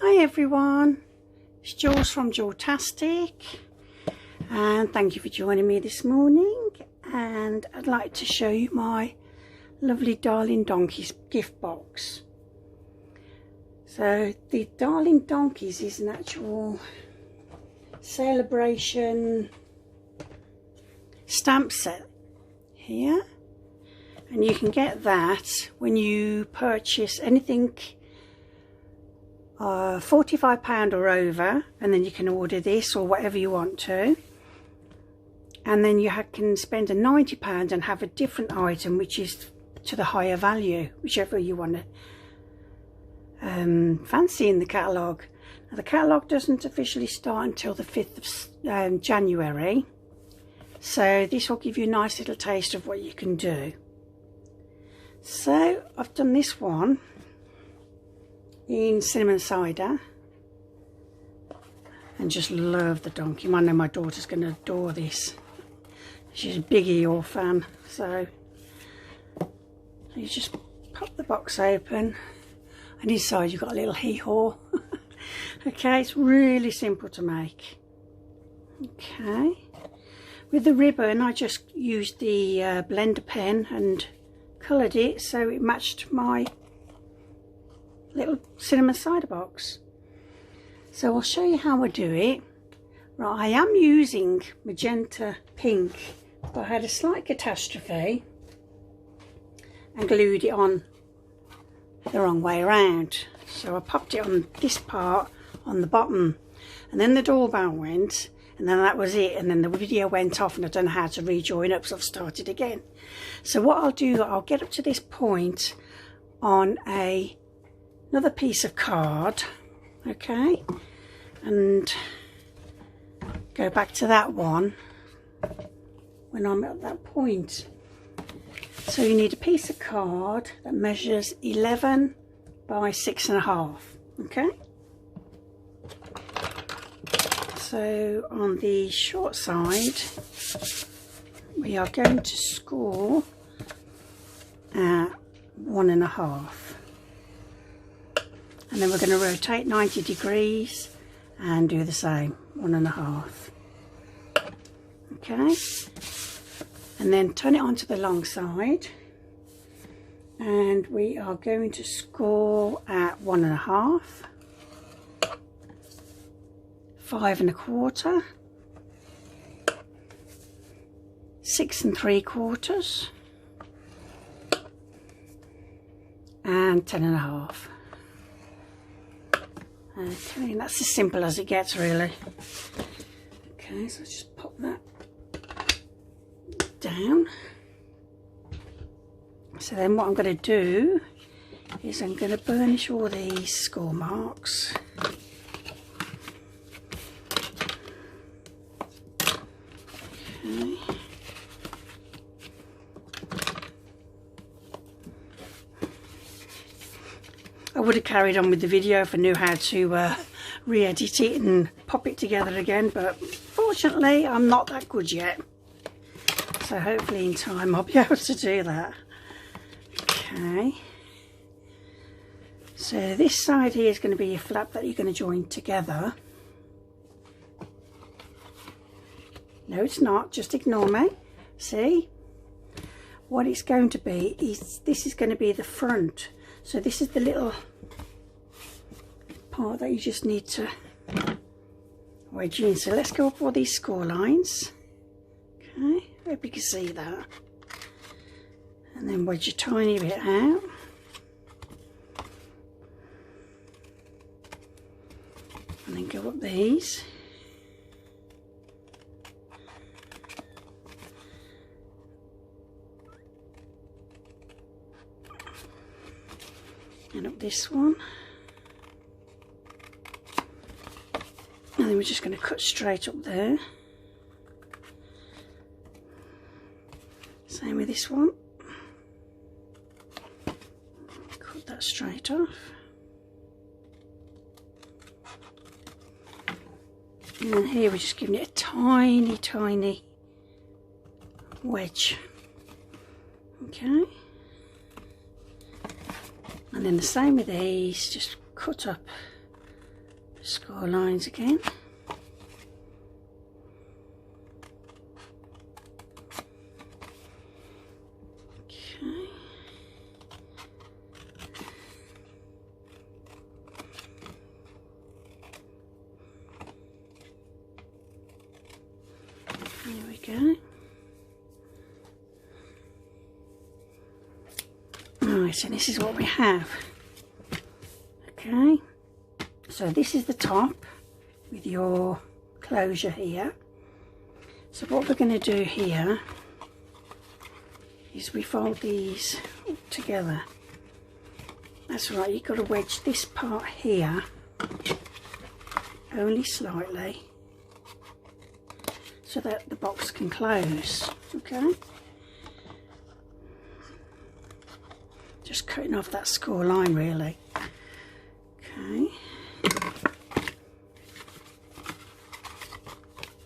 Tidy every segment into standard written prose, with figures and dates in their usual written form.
Hi everyone, it's Jules from Jeweltastic, and thank you for joining me this morning. And I'd like to show you my lovely Darling Donkeys gift box. So the Darling Donkeys is an actual Sale-A-Bration stamp set here, and you can get that when you purchase anything £45 or over, and then you can order this or whatever you want to, and then you can spend a £90 and have a different item which is to the higher value, whichever you want to fancy in the catalogue. Now, the catalogue doesn't officially start until the 5th of January, so this will give you a nice little taste of what you can do. So I've done this one in cinnamon cider, and just love the donkey. I know my daughter's going to adore this. She's a big Eeyore fan. So you just pop the box open, and inside you've got a little hee-haw. Okay, it's really simple to make. Okay, with the ribbon I just used the blender pen and coloured it so it matched my little cinnamon cider box. So I'll show you how I do it. Right, I am using magenta pink, but I had a slight catastrophe and glued it on the wrong way around. So I popped it on this part on the bottom, and then the doorbell went, and then that was it, and then the video went off and I don't know how to rejoin up, so I've started again. So what I'll do, I'll get up to this point on another piece of card, okay, and go back to that one when I'm at that point. So you need a piece of card that measures 11 by 6.5, okay. So on the short side we are going to score at 1.5. And then we're going to rotate 90 degrees and do the same, 1.5. Okay, and then turn it onto the long side, and we are going to score at 1.5, 5.25, 6.75, and 10.5. Okay, and that's as simple as it gets, really. Okay, so just pop that down. So then what I'm going to do is I'm going to burnish all these score marks. Okay. I would have carried on with the video if I knew how to re-edit it and pop it together again, but fortunately I'm not that good yet. So hopefully in time I'll be able to do that. Okay. So this side here is going to be a flap that you're going to join together. No, it's not. Just ignore me. See? What it's going to be is, this is going to be the front. So this is the little part that you just need to wedge in. So let's go up all these score lines. Okay, hope you can see that. And then wedge a tiny bit out. And then go up these. And up this one, and then we're just going to cut straight up there. Same with this one, cut that straight off, and then here we're just giving it a tiny wedge. Okay. And then the same with these, just cut up score lines again. Okay. There we go. Right, so this is what we have. Okay, so this is the top with your closure here. So what we're going to do here is we fold these together. That's right, you've got to wedge this part here only slightly so that the box can close. Okay, just cutting off that score line really. Okay,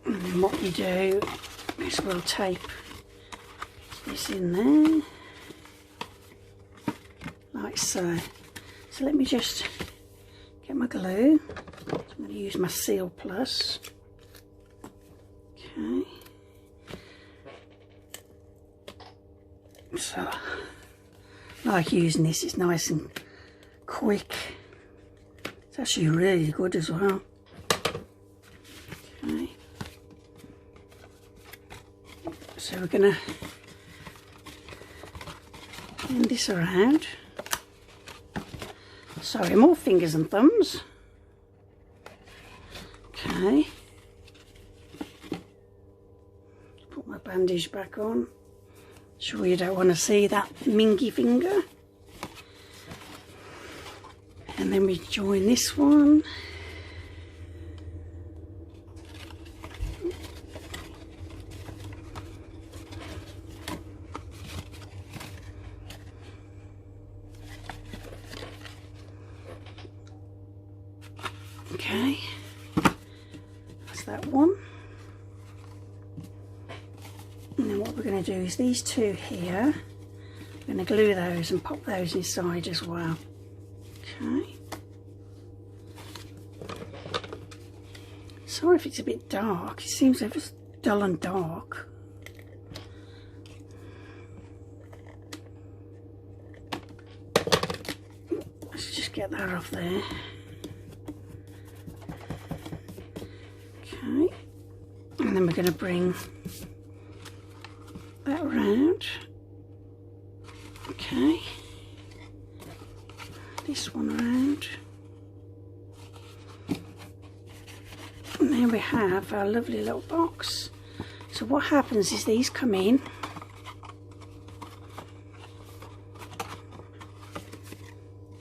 and then what we do is we'll tape this in there like so. So let me just get my glue. I'm going to use my Seal Plus. Okay, so I like using this, it's nice and quick. It's actually really good as well. Okay, so we're going to turn this around. Sorry, more fingers and thumbs. Okay, put my bandage back on. Sure you don't want to see that mingy finger. And then we join this one. Okay, that's that one. And then what we're going to do is these two here, we're going to glue those and pop those inside as well. Okay. Sorry if it's a bit dark, it seems ever dull and dark. Let's just get that off there. Okay, and then we're going to bring that round. Okay, this one round, and there we have our lovely little box. So what happens is these come in,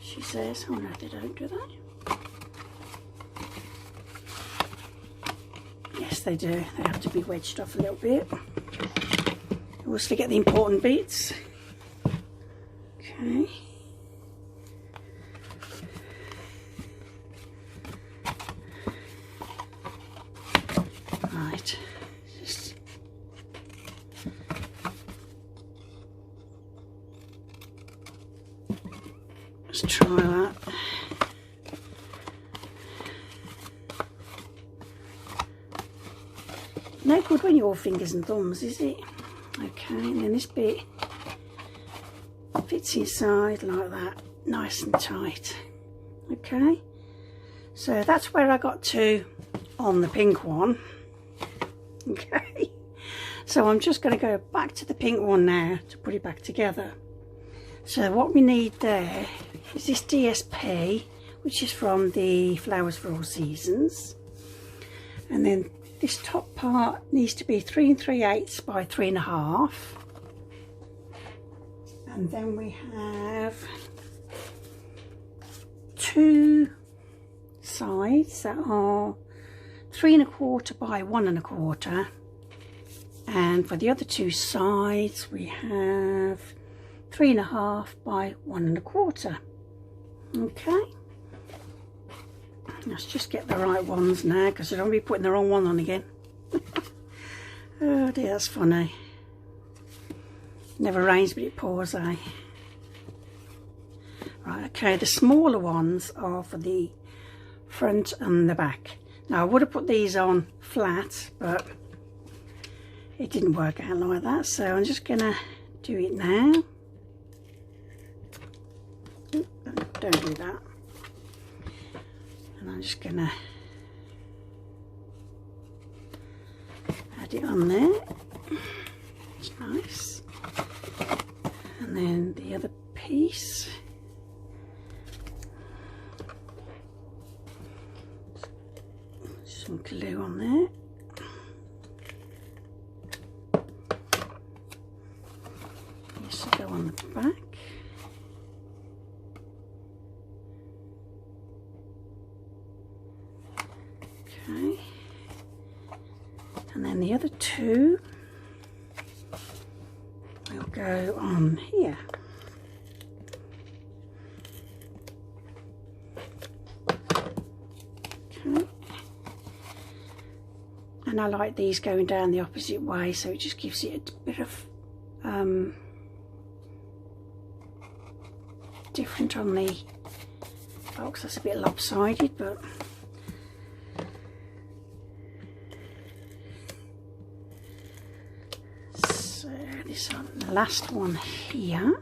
she says, oh no they don't do that. Yes they do, they have to be wedged off a little bit. Always forget the important bits. Okay. Right. Just let's try that. No good when you're all fingers and thumbs, is it? Okay, and then this bit fits inside like that, nice and tight. Okay, so that's where I got to on the pink one. Okay, so I'm just going to go back to the pink one now to put it back together. So what we need there is this DSP, which is from the Flowers for All Seasons, and then this top part needs to be 3 3/8 by 3.5, and then we have two sides that are 3 1/4 by 1 1/4, and for the other two sides we have 3 1/2 by 1 1/4. Okay, let's just get the right ones now because I don't want to be putting the wrong one on again. Oh dear, that's funny. Never rains but it pours, eh? Right, okay, the smaller ones are for the front and the back. Now I would have put these on flat, but it didn't work out like that, so I'm just gonna do it now. Don't do that. And I'm just gonna add it on there. It's nice. And then the other piece. Some glue on there. This will go on the back. Okay. And then the other two will go on here. Okay. And I like these going down the opposite way, so it just gives it a bit of different on the box. That's a bit lopsided, but so this on the last one here,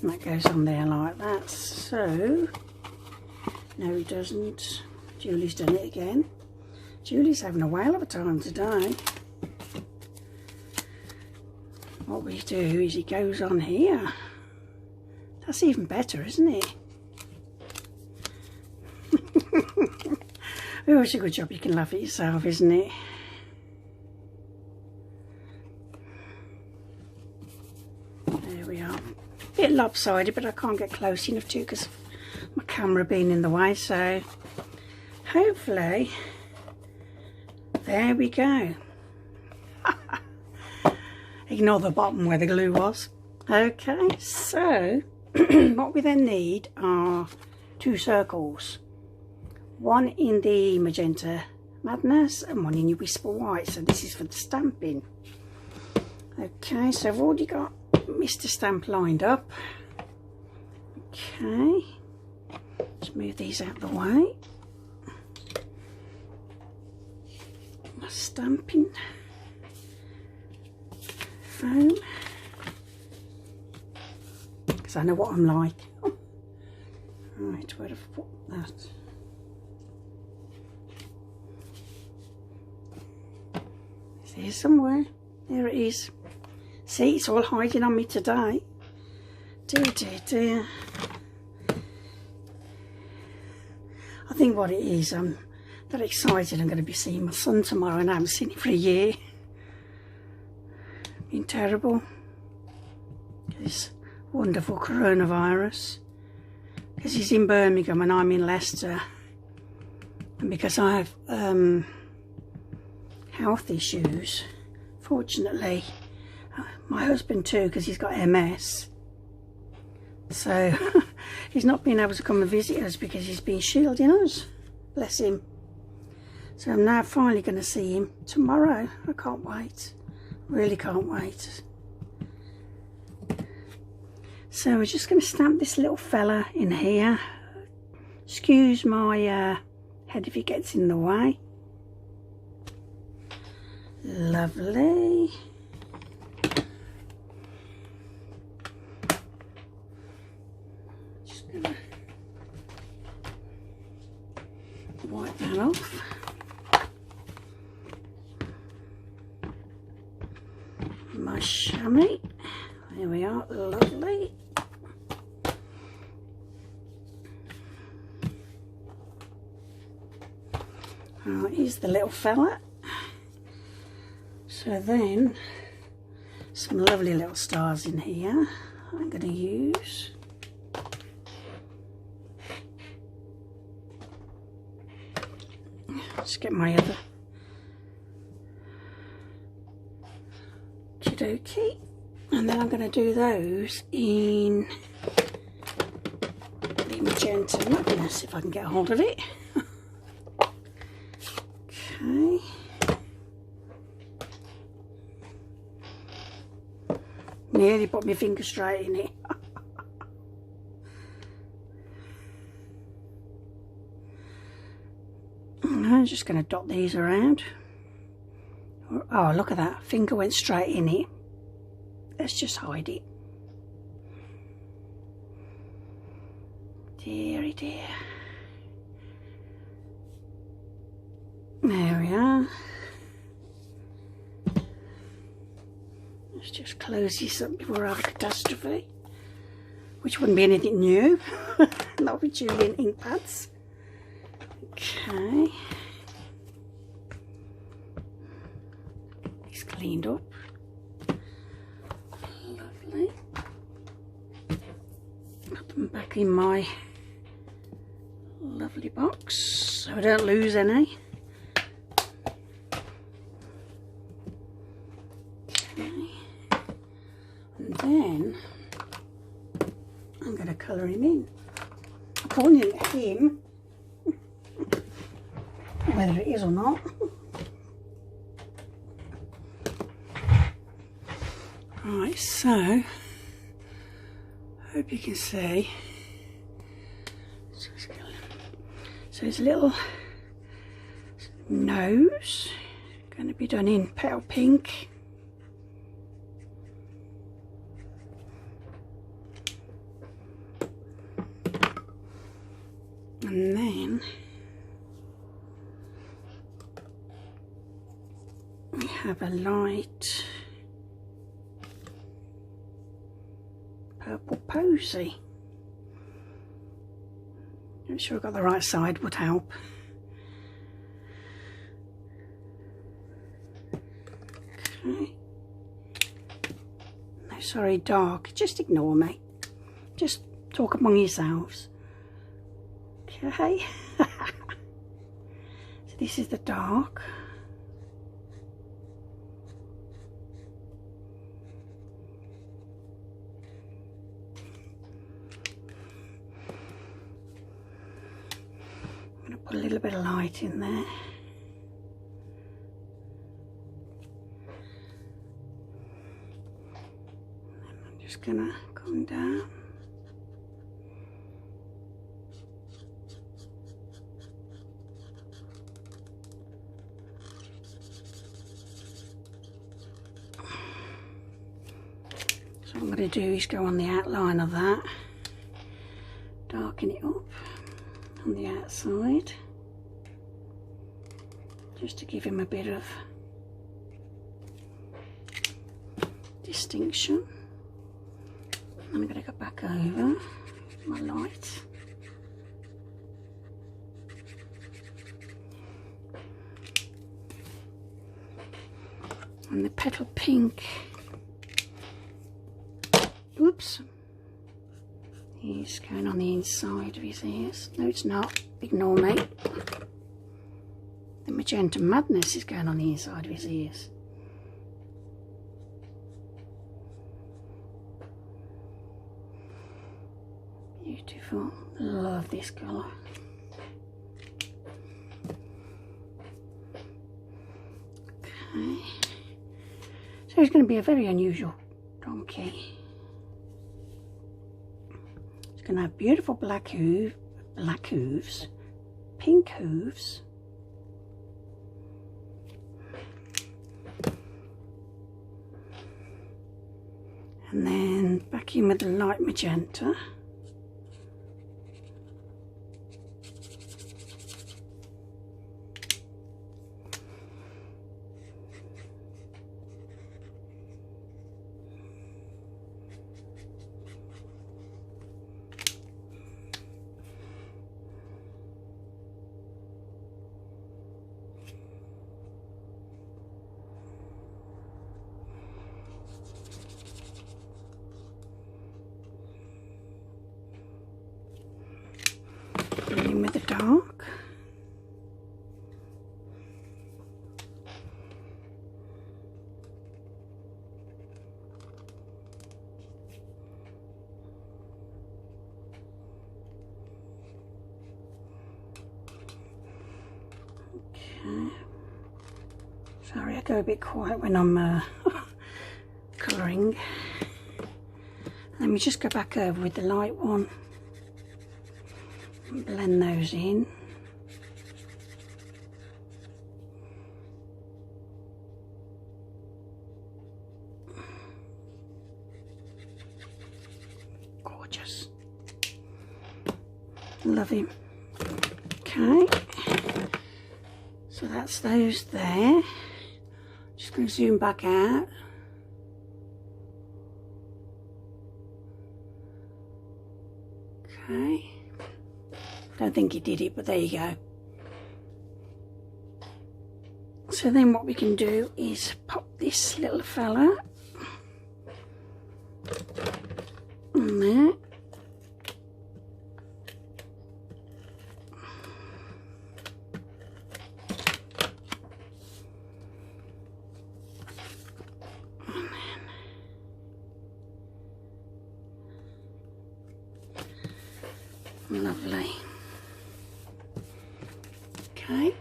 and that goes on there like that. So no, it doesn't. Julie's done it again. Julie's having a whale of a time today. What we do is it goes on here. That's even better, isn't it? Oh, it's a good job you can laugh at yourself, isn't it? There we are. A bit lopsided, but I can't get close enough to because of my camera being in the way, so hopefully there we go. Ignore the bottom where the glue was. Okay, so what we then need are two circles. One in the Magenta Madness and one in your Whisper White. So this is for the stamping. Okay, so I've already got Mr. Stamp lined up. Okay, let's move these out of the way. My stamping foam, because I know what I'm like. Right, where have I put that? It's here somewhere. There it is. See, it's all hiding on me today. Dear, dear, dear. I think what it is, I'm that excited. I'm going to be seeing my son tomorrow, and I haven't seen him for a year. Been terrible. This wonderful coronavirus. Because he's in Birmingham and I'm in Leicester. And because I have health issues, fortunately, my husband too, because he's got MS. So he's not been able to come and visit us because he's been shielding us. Bless him. So I'm now finally going to see him tomorrow. I can't wait. Really can't wait. So we're just going to stamp this little fella in here. Excuse my head if it gets in the way. Lovely. Just going to wipe that off. My chamois. There we are, lovely. Right, here's the little fella. So then, some lovely little stars in here I'm going to use. Just get my other okey-dokey. And then I'm going to do those in the Magenta Madness, if I can get hold of it. Okay. Nearly put my finger straight in it. I'm just going to dot these around. Oh, look at that. Finger went straight in it. Let's just hide it. Dearie dear. There we are. Let's just close this up before I have a catastrophe. Which wouldn't be anything new. Not with Julian ink pads. Okay. It's cleaned up. Lovely. Put them back in my lovely box so I don't lose any. Okay. And then I'm going to colour him in. I'm calling it him. Whether it is or not. Right, so hope you can see. So his little nose going to be done in pale pink. And then we have a light purple posy. I'm sure I got the right side, would help. Okay. No, sorry, dark. Just ignore me. Just talk among yourselves. Okay. So this is the dark. I'm going to put a little bit of light in there. And I'm just going to come down. So what I'm going to do is go on the outline of that, darken it up on the outside, just to give him a bit of distinction. And I'm going to go back over my light. And the petal pink. Oops, he's going on the inside of his ears. No, it's not. Ignore me. The magenta madness is going on the inside of his ears. Beautiful. Love this colour. Okay. So he's going to be a very unusual donkey. Going to have beautiful black hooves, pink hooves, and then back in with the light magenta. In with the dark. Okay. Sorry, I go a bit quiet when I'm colouring. Let me just go back over with the light one. Blend those in. Love him. Okay, so that's those there. Just going to zoom back out. Okay, don't think he did it, but there you go. So then what we can do is pop this little fella on there. Lovely. Okay,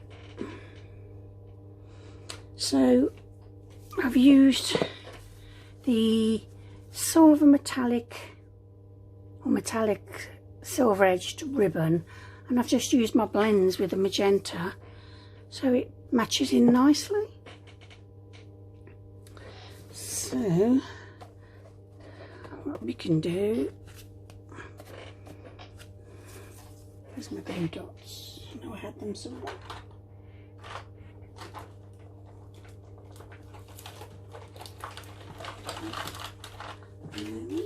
so I've used the silver metallic or metallic silver edged ribbon, and I've just used my blends with the magenta so it matches in nicely. So what we can do, where's my glue dots? I know I had them somewhere. And,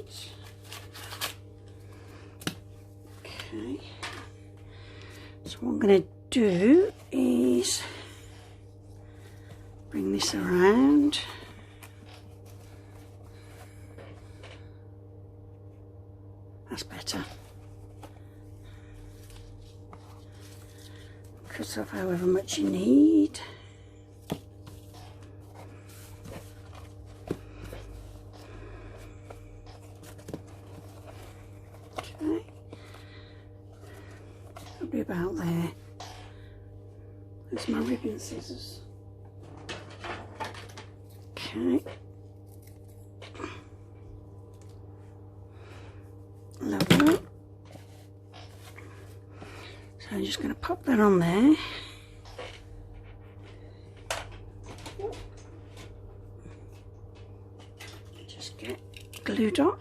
okay, so what I'm going to do is bring this around. That's better. Cut off however much you need. Okay, probably about there. There's my ribbon scissors. Okay. Lovely. So I'm just going to pop that on there. Just get a glue dot.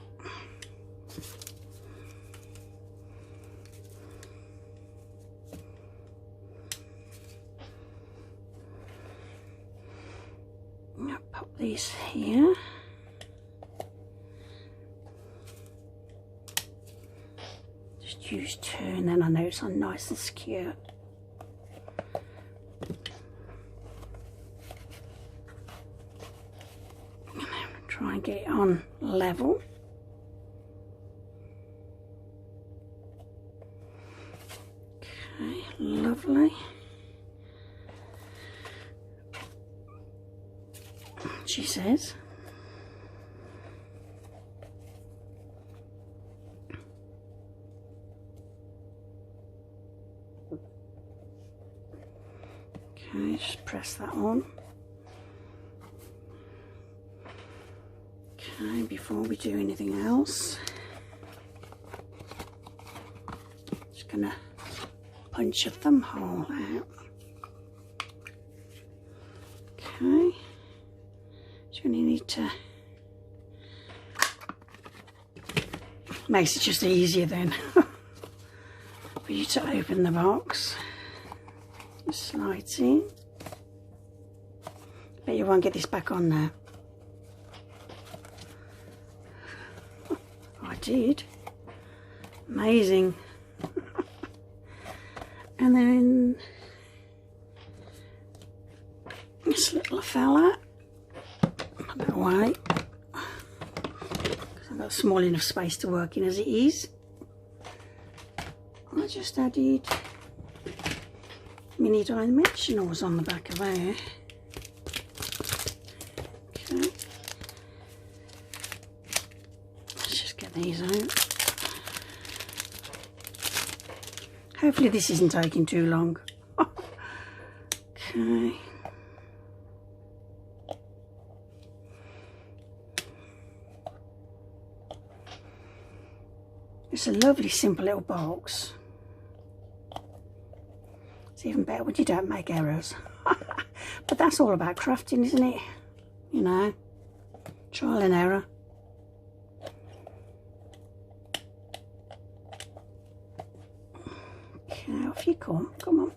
I'll pop these here. Use two, and then I know it's on nice and secure. And then try and get it on level. Okay, lovely. She says. Okay, just press that on. Okay, before we do anything else, just gonna punch a thumb hole out. Okay, so you need to, makes it just easier then for you to open the box. Slides in. Bet you won't get this back on now. Oh, I did. Amazing. And then this little fella, put that away because I've got small enough space to work in as it is. I just added mini dimensionals on the back of there. Okay, let's just get these out. Hopefully this isn't taking too long. Okay. It's a lovely simple little box. It's even better when you don't make errors. But that's all about crafting, isn't it? You know, trial and error. Okay, off you come. Come on.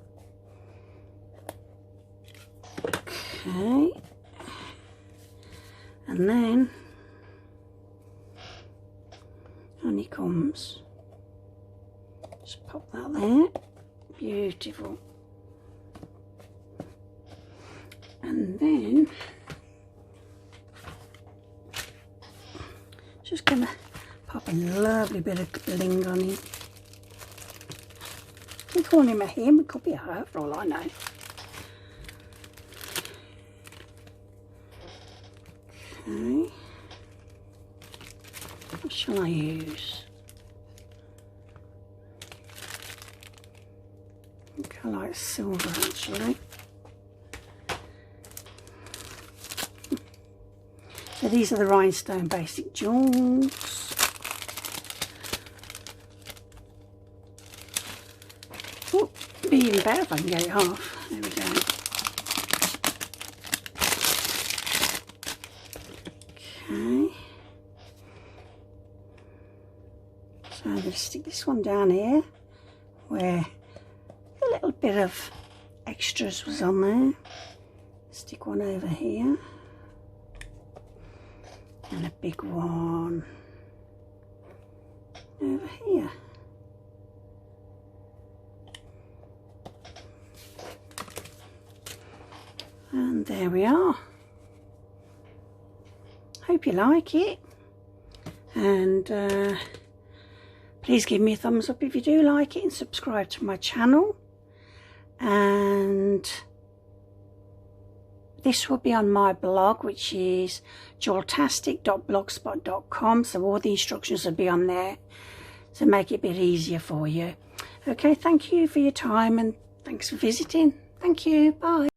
Okay. And then honeycombs. Just pop that there. Beautiful. And then just gonna pop a lovely bit of bling on him. I'm calling him a him, it could be a her for all I know. Okay. What shall I use? I think I like silver actually. So these are the rhinestone basic jewels. Oh, it'd be even better if I can get it off. There we go. Okay. So I'm going to stick this one down here where a little bit of extras was on there. Stick one over here. And a big one over here. And there we are. Hope you like it. And please give me a thumbs up if you do like it and subscribe to my channel. And this will be on my blog, which is jeweltastic.blogspot.com. So all the instructions will be on there to make it a bit easier for you. Okay, thank you for your time and thanks for visiting. Thank you. Bye.